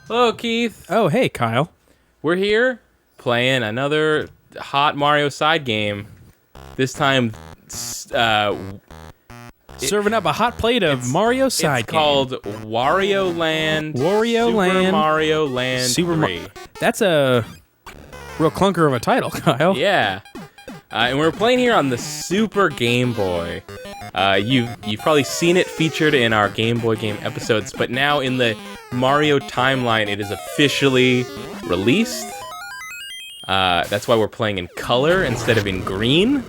Hello, Keith. Oh, hey, Kyle. We're here playing another hot Mario side game. This time, Serving up a hot plate of Mario side it's called Wario Land. Wario Super Land. Mario Land 3. That's a real clunker of a title, Kyle. Yeah. And we're playing here on the Super Game Boy. You've probably seen it featured in our Game Boy game episodes, but now in the Mario timeline, it is officially released. That's why we're playing in color instead of in green,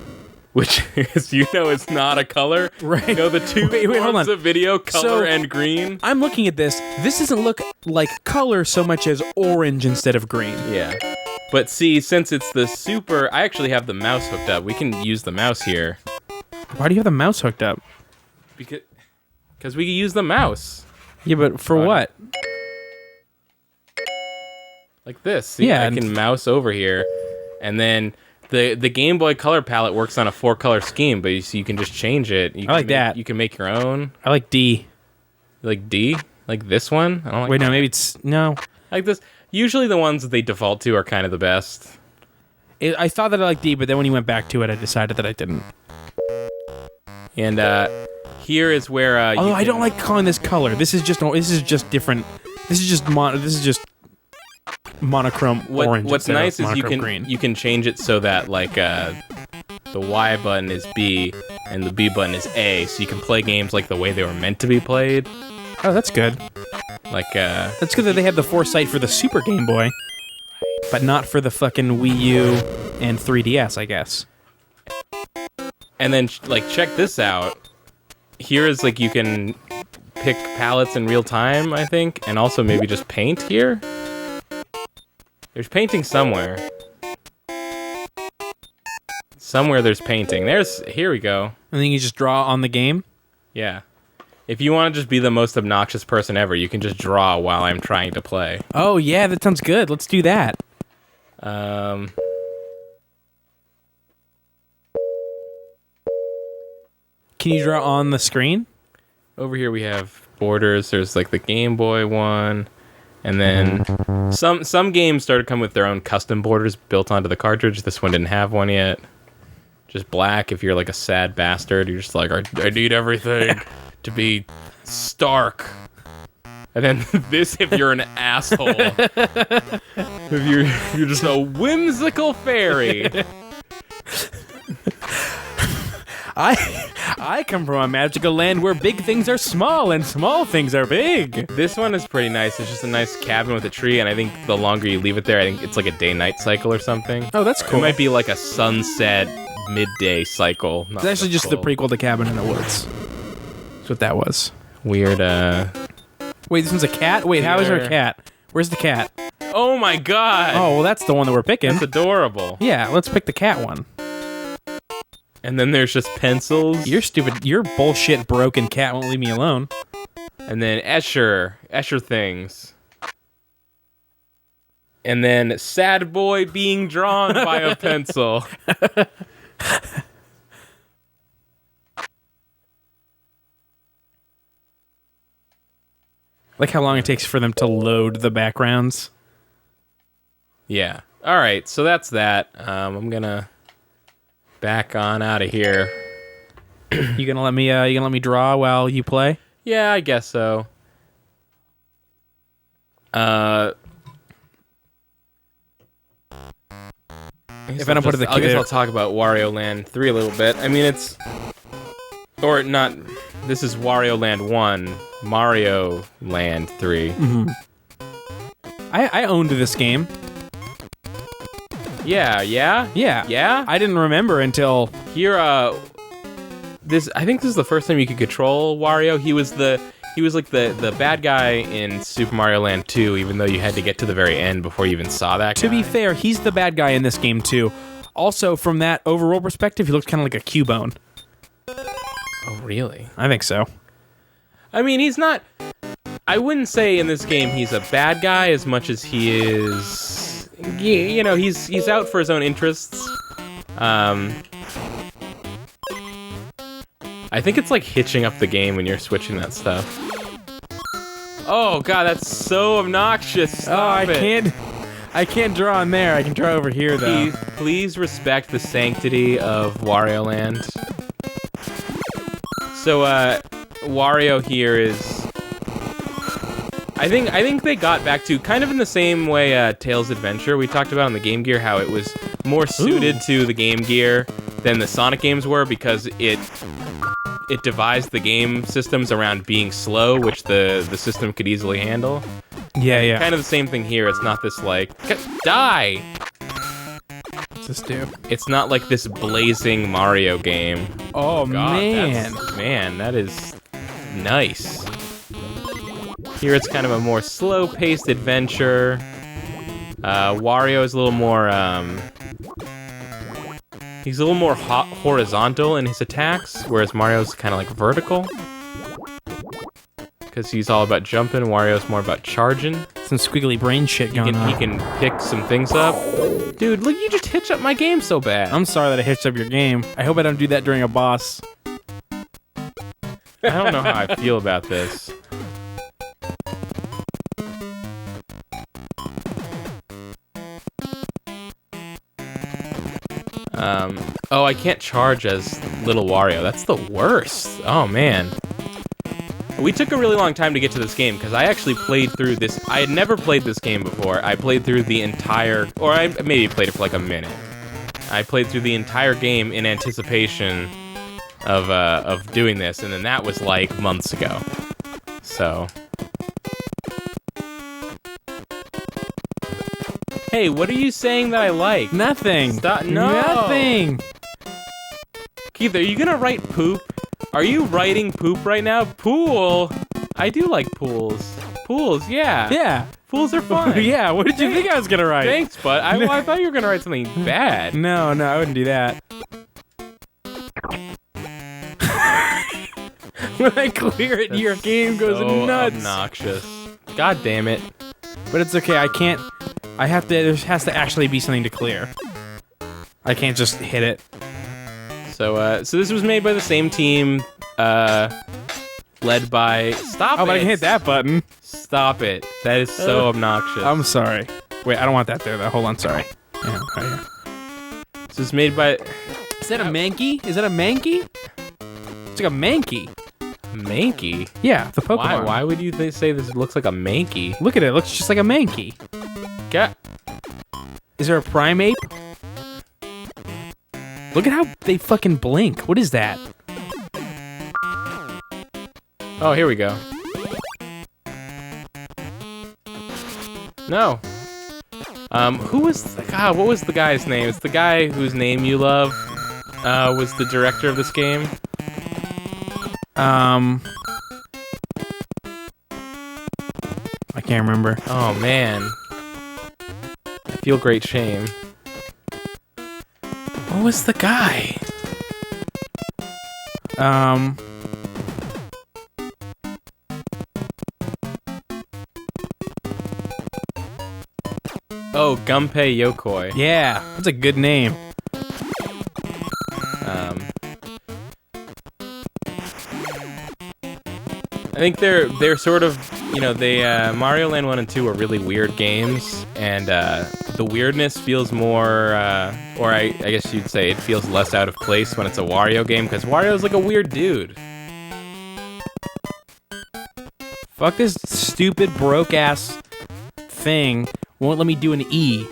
which, as you know, is not a color. Right. You know the two forms of video, color and green? I'm looking at this. This doesn't look like color so much as orange instead of green. Yeah. But see, since it's the Super, I actually have the mouse hooked up. We can use the mouse here. Why do you have the mouse hooked up? Because we can use the mouse. Yeah, but for what? Like this. See, yeah, I can mouse over here. And then the Game Boy Color palette works on a 4-color scheme, but you can just change it. I like that. You can make your own. I like D. Like D? Like this one? I don't like. Wait, no, maybe it's... No. Like this. Usually the ones that they default to are kind of the best. I thought that I liked D, but then when you went back to it, I decided that I didn't. And here is where although I don't like calling this color. This is just different. This is just monochrome orange. What's nice is green. you can change it so that like the Y button is B and the B button is A, so you can play games like the way they were meant to be played. Oh, that's good. Like that's good that they have the foresight for the Super Game Boy, but not for the fucking Wii U and 3DS, I guess. And then like check this out. Here is like you can pick palettes in real time, I think, and also maybe just paint here. There's painting somewhere. Somewhere there's painting. Here we go. And then you just draw on the game? Yeah. If you want to just be the most obnoxious person ever, you can just draw while I'm trying to play. Oh, yeah, that sounds good. Let's do that. Can you draw on the screen? Over here we have borders. There's like the Game Boy one. And then some games started coming with their own custom borders built onto the cartridge. This one didn't have one yet. Just black if you're like a sad bastard. You're just like, I need everything to be stark. And then this if you're an asshole. If you're just a whimsical fairy. I come from a magical land where big things are small and small things are big. This one is pretty nice. It's just a nice cabin with a tree, and I think the longer you leave it there, I think it's like a day-night cycle or something. Oh, that's cool. It might be like a sunset midday cycle. It's actually just the prequel to Cabin in the Woods. That's what that was. Weird, Wait, this one's a cat? Wait, how is there a cat? Where's the cat? Oh my god! Oh, well, that's the one that we're picking. That's adorable. Yeah, let's pick the cat one. And then there's just pencils. You're stupid. Your bullshit broken cat won't leave me alone. And then Escher things. And then sad boy being drawn by a pencil. Like how long it takes for them to load the backgrounds. Yeah. All right. So that's that. I'm gonna back on out of here. You gonna let me draw while you play? Yeah, I guess so. If I don't put it in the I guess I'll talk about Wario Land 3 a little bit. I mean, it's... Or not... This is Wario Land 1, Mario Land 3. Mm-hmm. I owned this game. Yeah. Yeah? I didn't remember until... Here, I think this is the first time you could control Wario. He was like the bad guy in Super Mario Land 2, even though you had to get to the very end before you even saw that guy. To be fair, he's the bad guy in this game, too. Also, from that overall perspective, he looks kind of like a Cubone. Oh, really? I think so. I mean, he's not... I wouldn't say in this game he's a bad guy as much as he is... You know, he's out for his own interests. I think it's like hitching up the game when you're switching that stuff. Oh god, that's so obnoxious. Stop it. I can't draw in there. I can draw over here though. Please respect the sanctity of Wario Land. So, Wario here is... I think they got back to kind of in the same way Tails Adventure we talked about on the Game Gear, how it was more suited to the Game Gear than the Sonic games were because it devised the game systems around being slow, which the system could easily handle. Yeah. Kind of the same thing here. It's not this like die. What's this do? It's not like this blazing Mario game. Oh God, man, that is nice. Here it's kind of a more slow-paced adventure. Wario is a little more he's a little more horizontal in his attacks, whereas Mario's kind of like vertical. Because he's all about jumping, Wario's more about charging. Some squiggly brain shit going on. He can pick some things up. Dude, look, you just hitched up my game so bad. I'm sorry that I hitched up your game. I hope I don't do that during a boss. I don't know how I feel about this. Oh, I can't charge as Little Wario. That's the worst. Oh, man. We took a really long time to get to this game, because I actually played through this. I had never played this game before. I played through the entire... Or I maybe played it for like a minute. I played through the entire game in anticipation of doing this, and then that was like months ago. So... Hey, what are you saying that I like? Nothing. Stop. No. Nothing. Keith, are you gonna write poop? Are you writing poop right now? Pool. I do like pools. Pools, yeah. Yeah. Pools are fun. Yeah, what did you think I was gonna write? Thanks, bud. I thought you were gonna write something bad. No, I wouldn't do that. When I clear it, your game goes so nuts. Obnoxious. God damn it. But it's okay, I can't... I have to... There has to actually be something to clear. I can't just hit it. So this was made by the same team, led by... Stop it! Oh, but I can hit that button. Stop it. That is so obnoxious. I'm sorry. Wait, I don't want that there, though. Hold on, sorry. Yeah, right here. This is made by... Is that a Mankey? Is that a Mankey? It's like a Mankey. Mankey? Yeah, the Pokemon. Why would you say this looks like a Mankey? Look at it. It looks just like a Mankey. Is there a Primeape? Look at how they fucking blink. What is that? Oh, here we go. No. Who was... God, what was the guy's name? It's the guy whose name you love. Was the director of this game. I can't remember. Oh, man. I feel great shame. What was the guy? Oh, Gunpei Yokoi. Yeah, that's a good name. I think they're sort of, you know, they Mario Land 1 and 2 are really weird games, and the weirdness feels more, or I guess you'd say it feels less out of place when it's a Wario game, because Wario's like a weird dude. Fuck this stupid broke-ass thing. Won't let me do an E.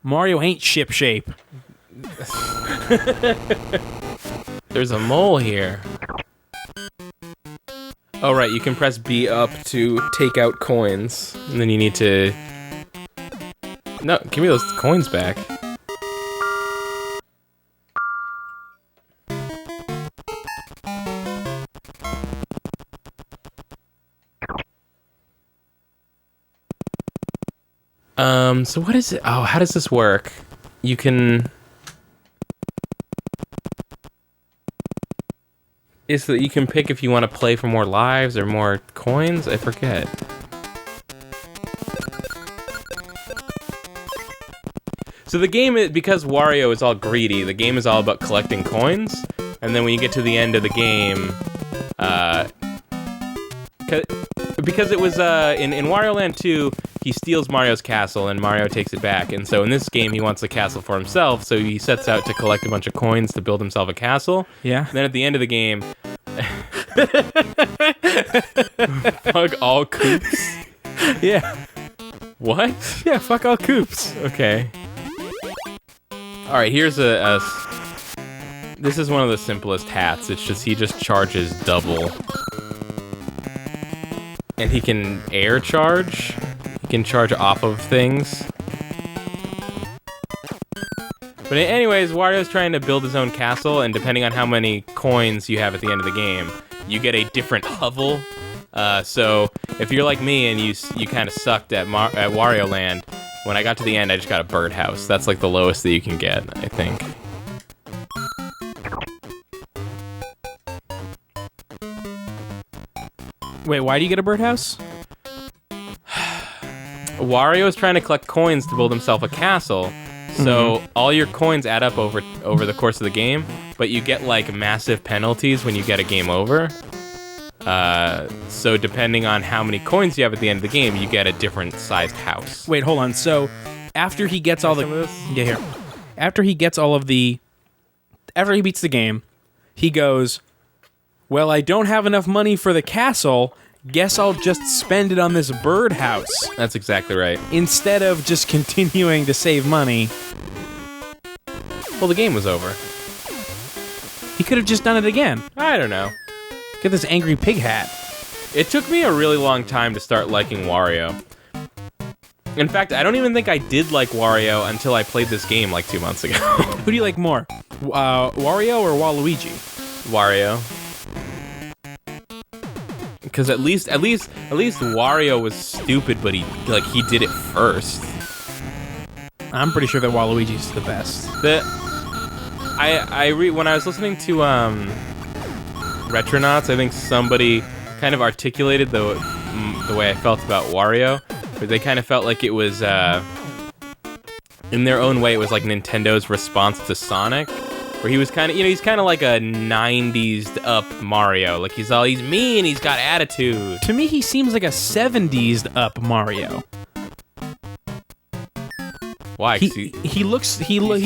Mario ain't ship shape. There's a mole here. Oh, right, you can press B up to take out coins. And then you need to... No, give me those coins back. So what is it? Oh, how does this work? You can... Is that you can pick if you want to play for more lives or more coins? I forget. So the game, because Wario is all greedy, the game is all about collecting coins. And then when you get to the end of the game, because it was in Wario Land 2, he steals Mario's castle and Mario takes it back. And so in this game, he wants the castle for himself. So he sets out to collect a bunch of coins to build himself a castle. Yeah. And then at the end of the game, fuck all Koops. Yeah. What? Yeah, fuck all Koops. Okay. All right, here's a. This is one of the simplest hats. It's just he just charges double. And he can air charge. He can charge off of things. But anyways, Wario's trying to build his own castle, and depending on how many coins you have at the end of the game, you get a different hovel. So if you're like me and you kind of sucked at Wario Land, when I got to the end, I just got a birdhouse. That's like the lowest that you can get, I think. Wait, why do you get a birdhouse? Wario is trying to collect coins to build himself a castle. So all your coins add up over the course of the game, but you get like massive penalties when you get a game over. So depending on how many coins you have at the end of the game, you get a different sized house. Wait, hold on. So after he gets all the here, after he beats the game, he goes, "Well, I don't have enough money for the castle. Guess I'll just spend it on this birdhouse." That's exactly right. Instead of just continuing to save money. Well, the game was over. He could have just done it again. I don't know. Get this angry pig hat. It took me a really long time to start liking Wario. In fact, I don't even think I did like Wario until I played this game like 2 months ago. Who do you like more, Wario or Waluigi? Wario. Because at least Wario was stupid, but he did it first. I'm pretty sure that Waluigi's the best. When I was listening to Retronauts, I think somebody kind of articulated the way I felt about Wario, but they kind of felt like it was in their own way, it was like Nintendo's response to Sonic. Where he was kind of, he's kind of like a 90s up Mario. Like he's mean, he's got attitude. To me, he seems like a 70s up Mario. Why? He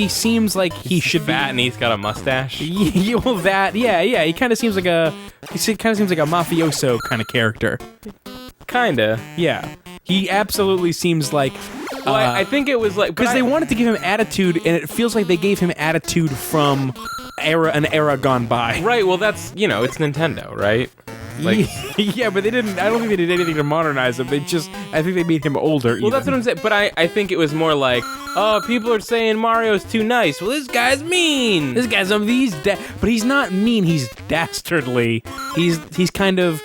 seems like he should fat be, and he's got a mustache. Yeah, well, he kind of seems like a mafioso kind of character. Kinda. Yeah, he absolutely seems like. Well, I think it was like because they wanted to give him attitude, and it feels like they gave him attitude from an era gone by. Right. Well, that's it's Nintendo, right? Like, yeah, but they didn't. I don't think they did anything to modernize him. I think they made him older. Well, that's what I'm saying. But I think it was more like, oh, people are saying Mario's too nice. Well, this guy's mean. This guy's but he's not mean. He's dastardly. He's kind of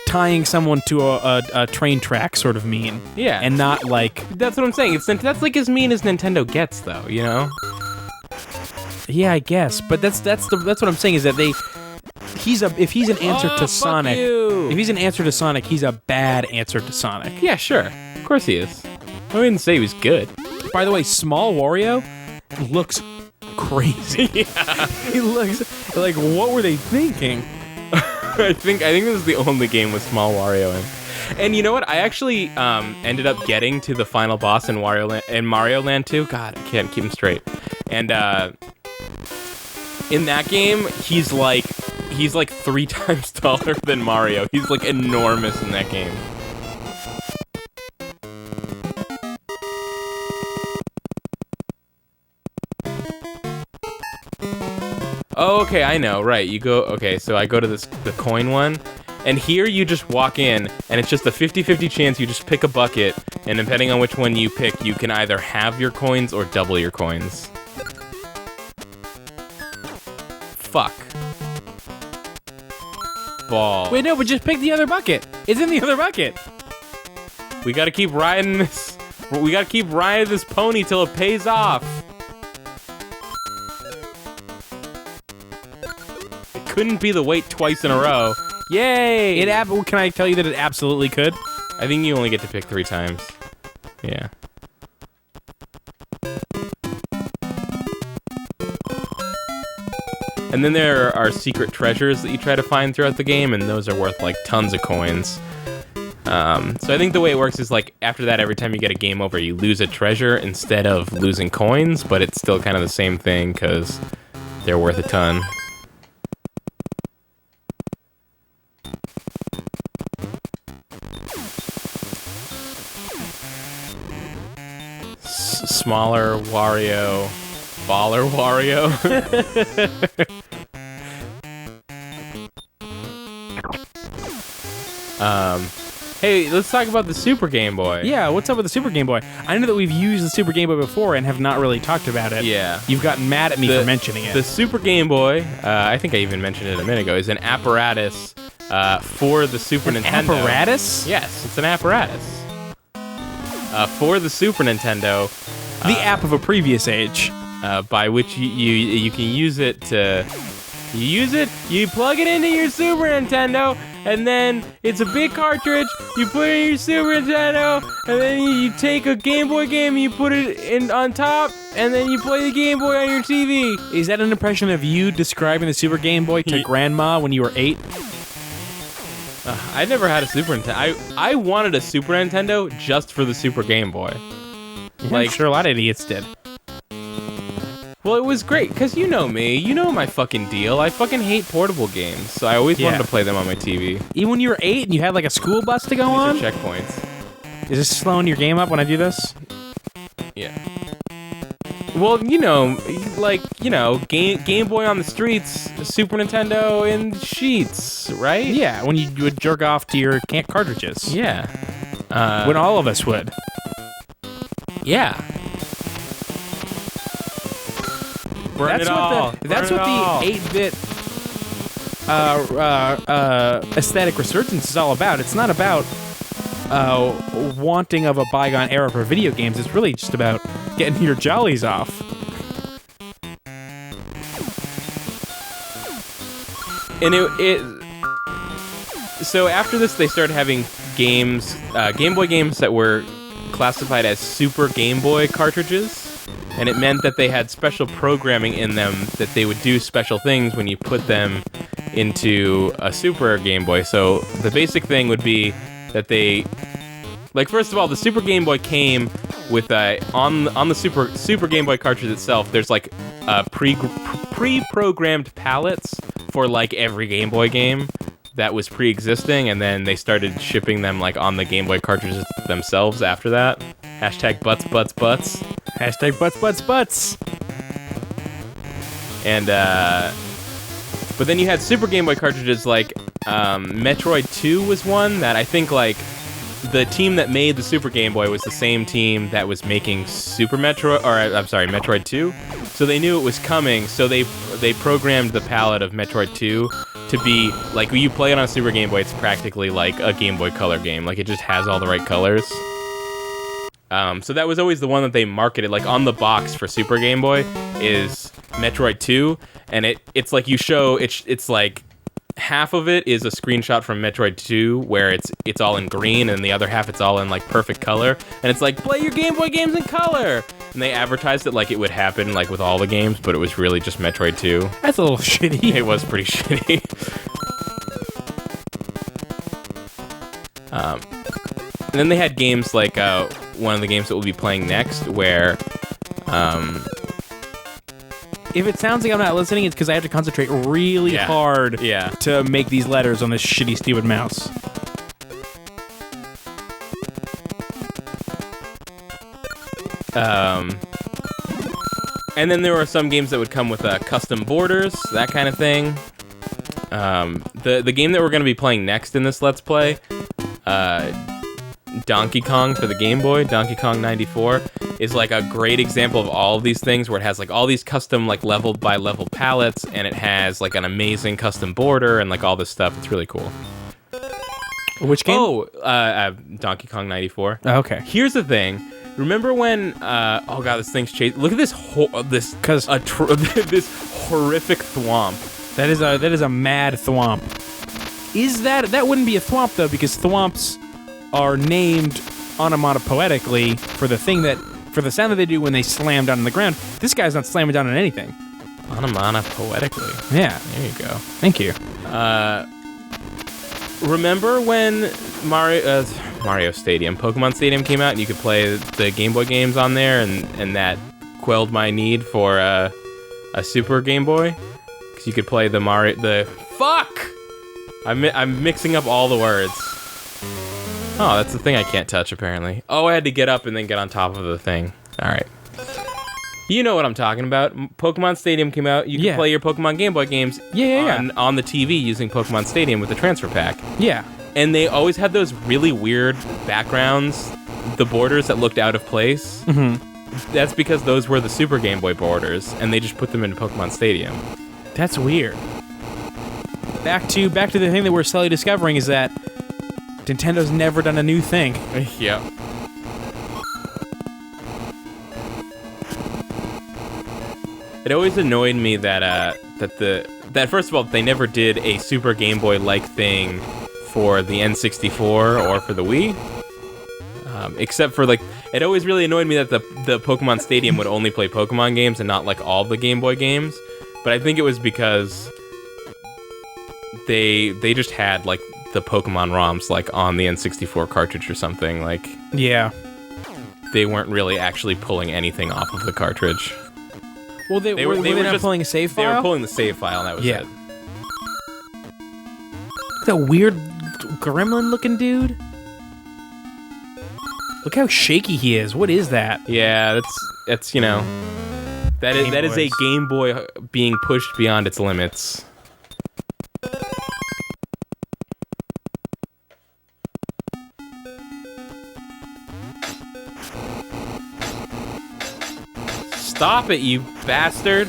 tying someone to a train track, sort of mean. Yeah, and not like. That's what I'm saying. That's like as mean as Nintendo gets, though. Yeah, I guess. But that's what I'm saying is that if he's an answer to Sonic, if he's an answer to Sonic, he's a bad answer to Sonic. Yeah, sure. Of course he is. I didn't say he was good. By the way, Small Wario looks crazy. Yeah. He looks like, what were they thinking? I think this is the only game with Small Wario in. And you know what? I actually ended up getting to the final boss in Mario Land 2. God, I can't keep him straight. And in that game, he's like 3 times taller than Mario. He's like enormous in that game. Oh, okay, I know, right. So I go to the coin one, and here you just walk in, and it's just a 50-50 chance you just pick a bucket, and depending on which one you pick, you can either have your coins or double your coins. Fuck. Ball. Wait, no, but just pick the other bucket. It's in the other bucket. We gotta keep riding this. We gotta keep riding this pony till it pays off. It couldn't be the wait twice in a row. Yay! Can I tell you that it absolutely could? I think you only get to pick 3 times. Yeah. And then there are secret treasures that you try to find throughout the game, and those are worth like tons of coins. So I think the way it works is like after that, every time you get a game over, you lose a treasure instead of losing coins, but it's still kind of the same thing because they're worth a ton. Smaller Wario, baller Wario. Hey, let's talk about the Super Game Boy. Yeah, what's up with the Super Game Boy? I know that we've used the Super Game Boy before and have not really talked about it. Yeah. You've gotten mad at me for mentioning it. The Super Game Boy, I think I even mentioned it a minute ago, is an apparatus for the Super Nintendo. Apparatus? Yes, it's an apparatus. For the Super Nintendo. The app of a previous age. By which you can use it to... You plug it into your Super Nintendo, and then it's a big cartridge, you put it in your Super Nintendo, and then you take a Game Boy game and you put it in on top, and then you play the Game Boy on your TV. Is that an impression of you describing the Super Game Boy to Grandma when you were 8? I never had a Super Nintendo. I wanted a Super Nintendo just for the Super Game Boy. Yeah, I'm sure a lot of idiots did. Well, it was great, because you know me. You know my fucking deal. I fucking hate portable games, so I always wanted to play them on my TV. Even when you were 8 and you had like a school bus to go on? These are checkpoints. Is this slowing your game up when I do this? Yeah. Well, you know, Game Boy on the streets, Super Nintendo in sheets, right? Yeah, when you would jerk off to your cartridges. Yeah. When all of us would. Yeah. That's what the 8-bit aesthetic resurgence is all about. It's not about wanting of a bygone era for video games. It's really just about getting your jollies off. And so after this, they started having games, Game Boy games that were classified as Super Game Boy cartridges. And it meant that they had special programming in them that they would do special things when you put them into a Super Game Boy. So the basic thing would be that they... Like, first of all, the Super Game Boy came with on the Super Game Boy cartridge itself, there's like pre-programmed palettes for like every Game Boy game that was pre-existing, and then they started shipping them like on the Game Boy cartridges themselves after that. Hashtag butts. Hashtag butts. And but then you had Super Game Boy cartridges like Metroid 2 was one that I think like the team that made the Super Game Boy was the same team that was making Metroid 2. So they knew it was coming, so they programmed the palette of Metroid 2 to be like when you play it on Super Game Boy, it's practically like a Game Boy Color game. Like it just has all the right colors. So that was always the one that they marketed, like on the box for Super Game Boy is Metroid 2, and it's like you show it's like half of it is a screenshot from Metroid 2 where it's all in green, and the other half it's all in like perfect color, and it's like play your Game Boy games in color. And they advertised it like it would happen like with all the games, but it was really just Metroid 2. That's a little shitty. It was pretty shitty. And then they had games like one of the games that we'll be playing next, where if it sounds like I'm not listening, it's because I have to concentrate really hard to make these letters on this shitty, stupid mouse. And then there were some games that would come with custom borders, that kind of thing. The game that we're going to be playing next in this Let's Play, Donkey Kong for the Game Boy, Donkey Kong 94, is like a great example of all of these things where it has like all these custom like level by level palettes, and it has like an amazing custom border and like all this stuff. It's really cool. Which game? Oh, Donkey Kong 94. Oh, okay. Here's the thing. Remember when? Oh god, this thing's chasing. Look at this this horrific thwomp. That is a mad thwomp. That wouldn't be a thwomp though, because thwomps are named onomatopoetically for the sound that they do when they slam down on the ground. This guy's not slamming down on anything. Onomatopoetically. Yeah. There you go. Thank you. Remember when Mario Stadium, Pokemon Stadium came out, and you could play the Game Boy games on there, and that quelled my need for a Super Game Boy, because you could play fuck. I'm mixing up all the words. Oh, that's the thing I can't touch apparently. Oh, I had to get up and then get on top of the thing. All right. You know what I'm talking about. Pokemon Stadium came out. You can play your Pokemon Game Boy games on the TV using Pokemon Stadium with the transfer pack. Yeah. And they always had those really weird backgrounds, the borders that looked out of place. Mm-hmm. That's because those were the Super Game Boy borders, and they just put them into Pokemon Stadium. That's weird. Back to the thing that we're slowly discovering is that Nintendo's never done a new thing. Yep. It always annoyed me that first of all, they never did a Super Game Boy-like thing for the N64 or for the Wii. Except for, like, it always really annoyed me that the Pokemon Stadium would only play Pokemon games and not, like, all the Game Boy games. But I think it was because they just had, like, the Pokemon ROMs, like, on the N64 cartridge or something. Like, yeah. They weren't really actually pulling anything off of the cartridge. Well, they were not just pulling a save file? They were pulling the save file, and that was it. That weird gremlin-looking dude? Look how shaky he is. What is that? Yeah, that's you know... That is a Game Boy being pushed beyond its limits. Stop it, you bastard!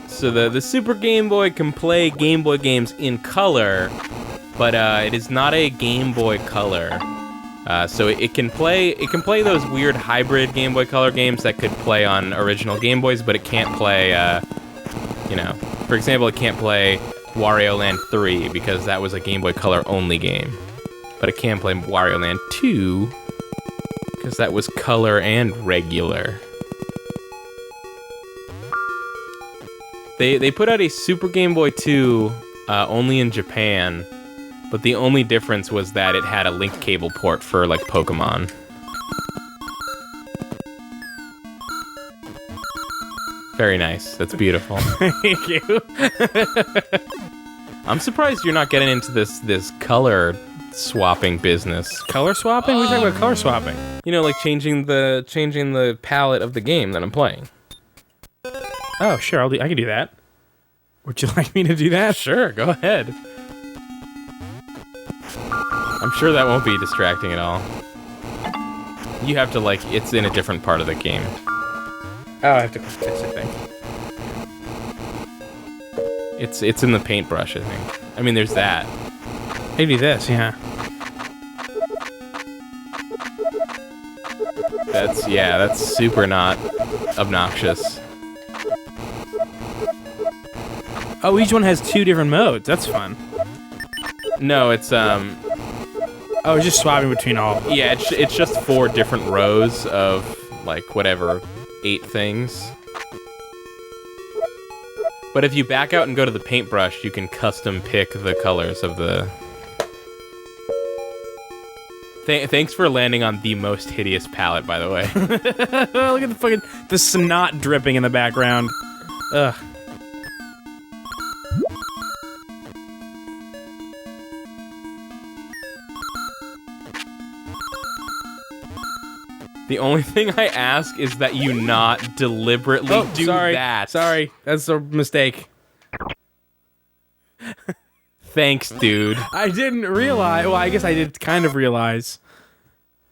So the Super Game Boy can play Game Boy games in color, but it is not a Game Boy Color. So it can play those weird hybrid Game Boy Color games that could play on original Game Boys, but it can't play, for example, it can't play Wario Land 3 because that was a Game Boy Color only game. But it can play Wario Land 2 because that was color and regular. They put out a Super Game Boy 2 only in Japan, but the only difference was that it had a link cable port for, like, Pokemon. Very nice. That's beautiful. Thank you. I'm surprised you're not getting into this color swapping business. Color swapping? We talking about color swapping. You know, like changing the palette of the game that I'm playing. Oh, sure. I can do that. Would you like me to do that? Sure, go ahead. I'm sure that won't be distracting at all. You have to, like, it's in a different part of the game. Oh, I have to click this, I think. It's in the paintbrush, I think. I mean, there's that. Maybe this, yeah. That's super not obnoxious. Oh, each one has 2 different modes. That's fun. No, it's Oh, it's just swapping between all. Yeah, it's just 4 different rows of, like, whatever, 8 things. But if you back out and go to the paintbrush, you can custom pick the colors of the... Thanks for landing on the most hideous palette, by the way. Look at the snot dripping in the background. Ugh. The only thing I ask is that you not deliberately do that. Sorry, that's a mistake. Thanks, dude. I didn't realize. Well, I guess I did kind of realize.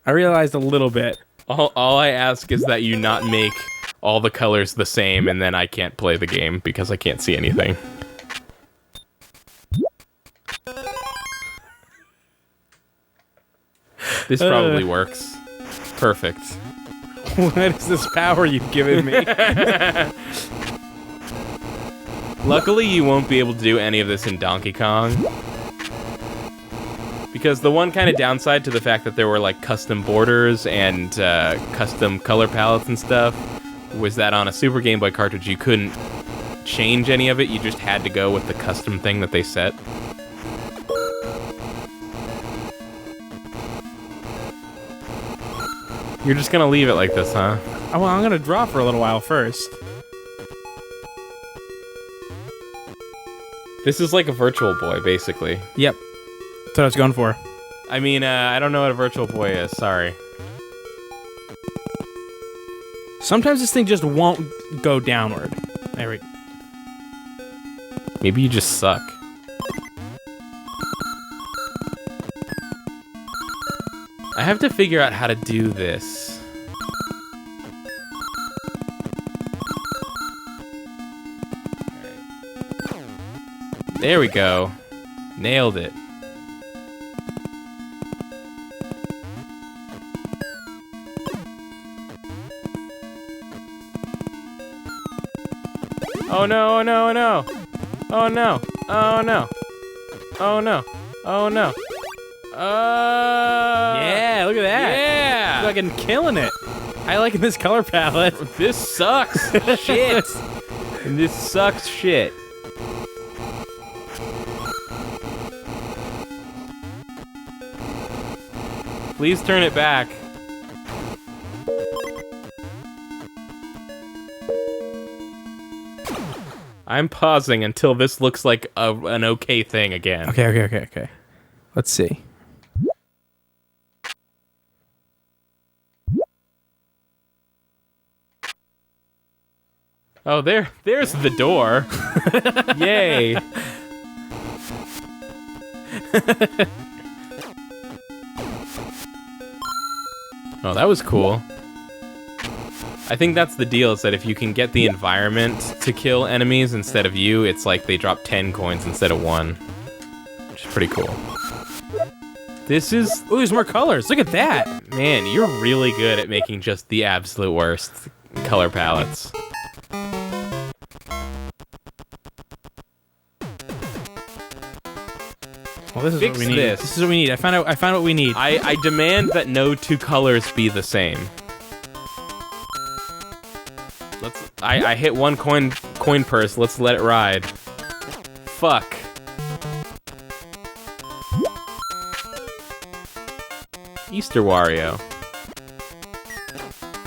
I realized a little bit. All I ask is that you not make all the colors the same, and then I can't play the game because I can't see anything. This probably works. Perfect. What is this power you've given me? Luckily, you won't be able to do any of this in Donkey Kong. Because the one kind of downside to the fact that there were like custom borders and custom color palettes and stuff was that on a Super Game Boy cartridge you couldn't change any of it. You just had to go with the custom thing that they set. You're just gonna leave it like this, huh? Oh, well, I'm gonna draw for a little while first. This is like a Virtual Boy, basically. Yep. That's what I was going for. I mean, I don't know what a Virtual Boy is, sorry. Sometimes this thing just won't go downward. There we go. Maybe you just suck. I have to figure out how to do this. There we go. Nailed it. Oh no, oh no, oh no. Oh no, oh no. Oh no, oh no. Yeah, look at that. Yeah! Fucking killing it. I like this color palette. This sucks shit. This sucks shit. Please turn it back. I'm pausing until this looks like an okay thing again. Okay. Let's see. Oh, there's the door. Yay. Oh, that was cool. I think that's the deal, is that if you can get the environment to kill enemies instead of you, it's like they drop 10 coins instead of 1. Which is pretty cool. This is... Ooh, there's more colors. Look at that. Man, you're really good at making just the absolute worst color palettes. Well, this is Fix what we need. this. This is what we need. I found what we need. I demand that no two colors be the same. I hit one coin purse. Let's let it ride. Fuck. Easter Wario.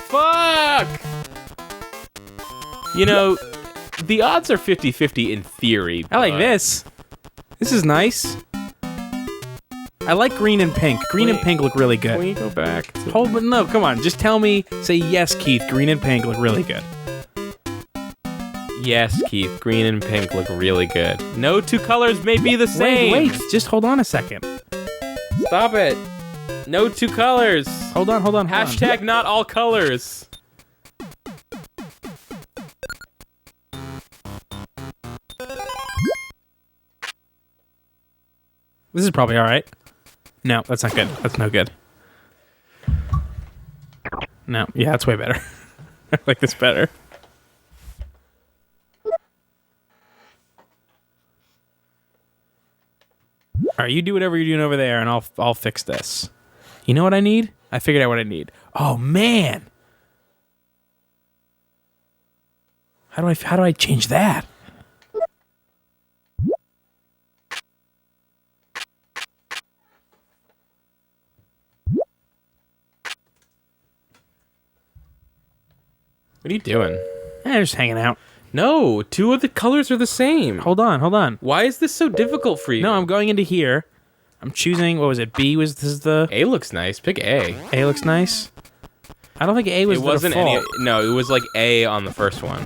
Fuck! You know, the odds are 50-50 in theory. I like this. This is nice. I like green and pink. Green and pink look really good. Can we go back to... Hold, but no, come on. Just tell me, say yes, Keith. Green and pink look really good. Yes, Keith. Green and pink look really good. No two colors may be the same. Wait. Just hold on a second. Stop it. No two colors. Hold on. Hashtag not all colors. This is probably all right. No, that's not good. That's no good. No, yeah, that's way better. I like this better. All right, you do whatever you're doing over there, and I'll fix this. You know what I need? I figured out what I need. Oh man, how do I change that? What are you doing? Just hanging out. No, two of the colors are the same. Hold on. Why is this so difficult for you? No, I'm going into here. I'm choosing, what was it, B? This is the... A looks nice. Pick A. A looks nice. I don't think A was It wasn't the default. No, it was like A on the first one.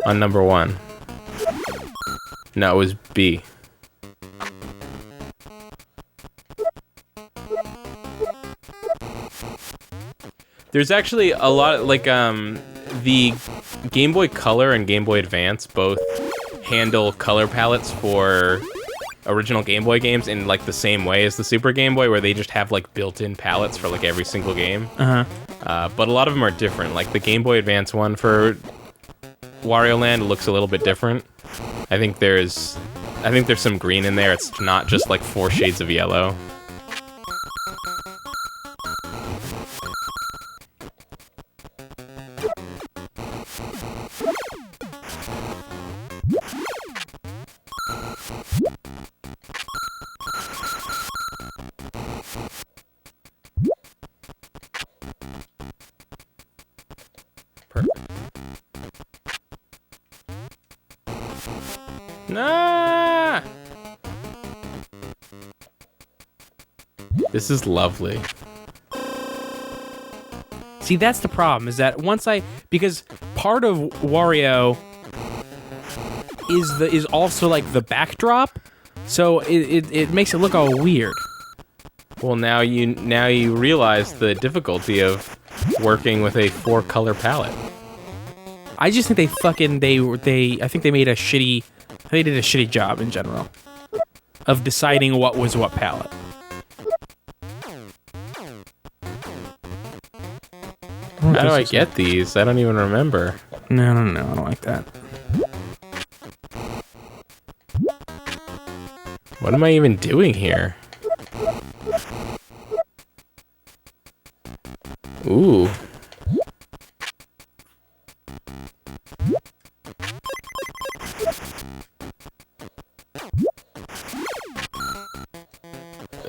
On number 1. No, it was B. There's actually a lot, like, the Game Boy Color and Game Boy Advance both handle color palettes for original Game Boy games in, like, the same way as the Super Game Boy, where they just have, like, built-in palettes for, like, every single game. But a lot of them are different. Like, the Game Boy Advance one for Wario Land looks a little bit different. I think there's I think there's some green in there. It's not just like 4 shades of yellow. Nah! This is lovely. See, that's the problem, is that because part of Wario is also like the backdrop, so it makes it look all weird. Well, now you realize the difficulty of working with a 4-color palette. I just think I think they made a shitty, they did a shitty job in general of deciding what was what palette. How do I get these? I don't even remember. No, I don't like that. What am I even doing here? Ooh.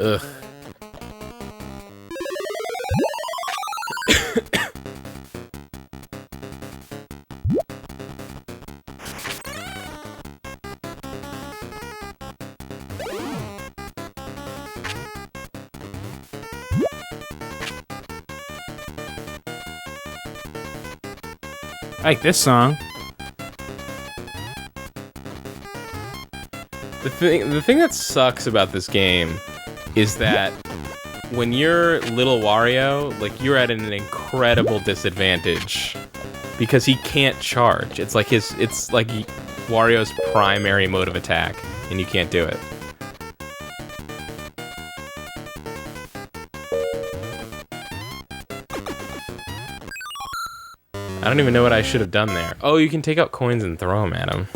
Ugh. I like this song. The thing that sucks about this game is that when you're little Wario, like, you're at an incredible disadvantage because he can't charge. It's like Wario's primary mode of attack, and you can't do it. I don't even know what I should have done there. Oh, you can take out coins and throw them at him.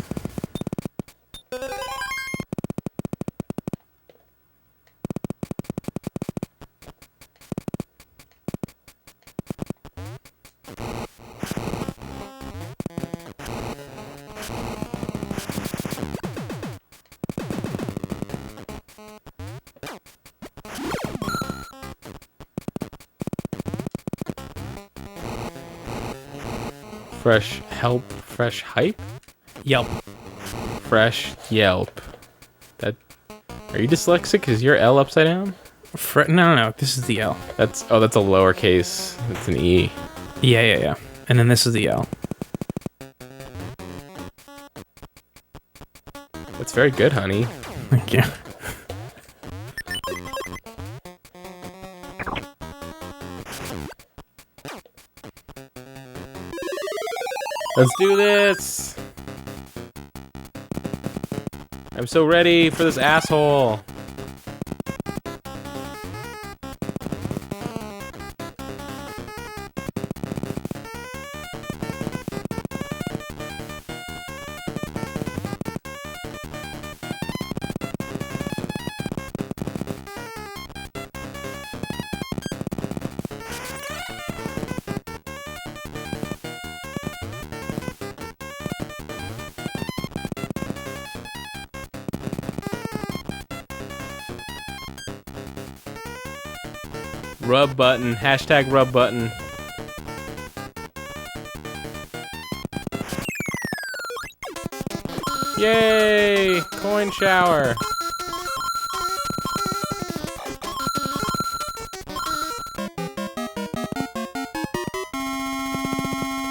Fresh help, fresh hype? Yelp. Fresh Yelp. That. Are you dyslexic? Is your L upside down? No. This is the L. That's a lowercase. It's an E. Yeah. And then this is the L. That's very good, honey. Thank you. Let's do this! I'm so ready for this asshole. Rub button. Hashtag rub button. Yay! Coin shower.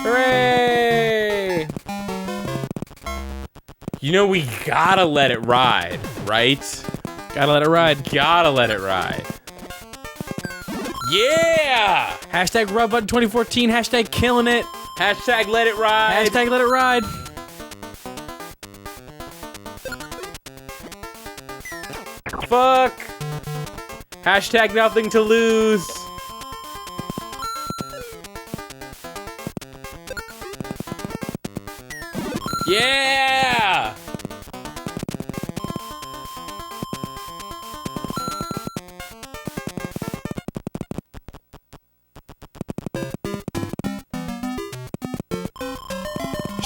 Hooray! You know, we gotta let it ride, right? Gotta let it ride. Gotta let it ride. Yeah! Hashtag Rub Button 2014. Hashtag killing it. Hashtag let it ride. Hashtag let it ride. Fuck. Hashtag nothing to lose. Yeah!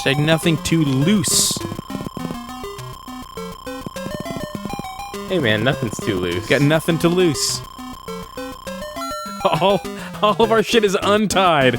Hashtag nothing too loose. Hey man, nothing's too loose. Got nothing to loose. All of our shit is untied.